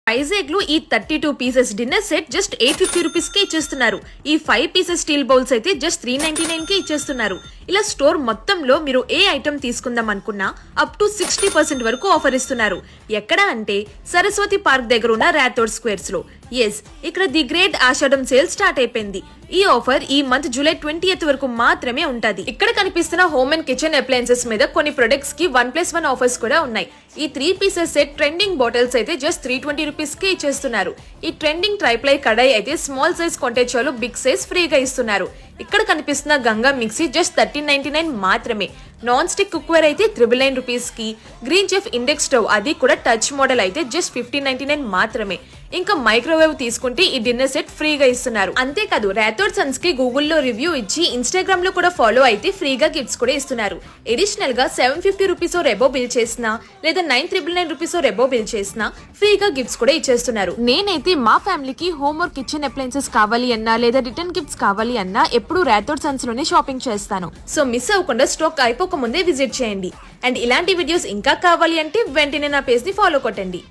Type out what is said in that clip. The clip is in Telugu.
వైజాగ్ లో ఈ 32 pieces dinner set just 850 rupees కి ఇచ్చేస్తున్నారు. ఈ 5 పీసెస్ స్టీల్ బౌల్స్ అయితే జస్ట్ 399 కి ఇచ్చేస్తున్నారు. ఇలా స్టోర్ మొత్తంలో మీరు ఏ ఐటమ్ తీసుకుందాం అనుకున్నా అప్ టు 60% వరకు ఆఫర్ ఇస్తున్నారు. ఎక్కడ అంటే సరస్వతి పార్క్ దగ్గర ఉన్న రాథోడ్ స్క్వేర్స్ లో. ఎస్, ఇక్కడ the great Ashadham sale start అయిపోయింది. ఈ ఆఫర్ ఈ మంత్ జూలై 20th వరకు మాత్రమే ఉంటది. ఇక్కడ కనిపిస్తున్న హోమ్ అండ్ కిచెన్ అప్లయన్సెస్ మీద కొన్ని ప్రొడక్ట్స్ కి 1+1 ఆఫర్స్ కూడా ఉన్నాయి. ఈ 3 పీసెస్ సెట్ ట్రెండింగ్ బాటిల్స్ అయితే జస్ట్ 320 రూపీస్ కి ఇచ్చేస్తున్నారు. ఈ ట్రెండింగ్ ట్రైప్లై కడాయి అయితే స్మాల్ సైజ్ కొంటే చాలు బిగ్ సైజ్ ఫ్రీగా ఇస్తున్నారు. ఇక్కడ కనిపిస్తున్న గంగా మిక్సీ జస్ట్ 1399 మాత్రమే. నాన్ స్టిక్ కుక్వేర్ అయితే 999 రూపీస్ కి. గ్రీన్ చెఫ్ ఇండెక్స్ స్టవ్ అది కూడా టచ్ మోడల్ అయితే జస్ట్ 1599 మాత్రమే. ఇంకా మైక్రోవేవ్ తీసుకుంటే ఈ డిన్నర్ సెట్ ఫ్రీగా ఇస్తున్నారు. అంతేకాదు రాథోడ్ సన్స్ కి గూగుల్లో రివ్యూ ఇచ్చి ఇన్స్టాగ్రామ్ లో కూడా ఫాలో అయితే ఫ్రీగా గిఫ్ట్స్ కూడా ఇస్తున్నారు. ఎడిషనల్ గా 750 రూపీస్ రెబో బిల్ చేసినా లేదా 999 రూపీస్ రెబో బిల్ చేసినా ఫ్రీగా గిఫ్ట్స్ కూడా ఇచ్చేస్తున్నారు. నేనైతే మా ఫ్యామిలీకి హోమ్ ఆర్ కిచెన్ అప్లయన్సెస్ కావాలి అన్నా లేదా రిటర్న్ గిఫ్ట్స్ కావాలి అన్నా ఎప్పుడు రాథోడ్ సన్స్ లోనే షాపింగ్ చేస్తాను. సో మిస్ అవ్వకుండా స్టాక్ అయిపోక ముందే విజిట్ చేయండి. అండ్ ఇలాంటి వీడియోస్ ఇంకా కావాలి అంటే వెంటనే నా పేజ్ ని ఫాలో కొట్టండి.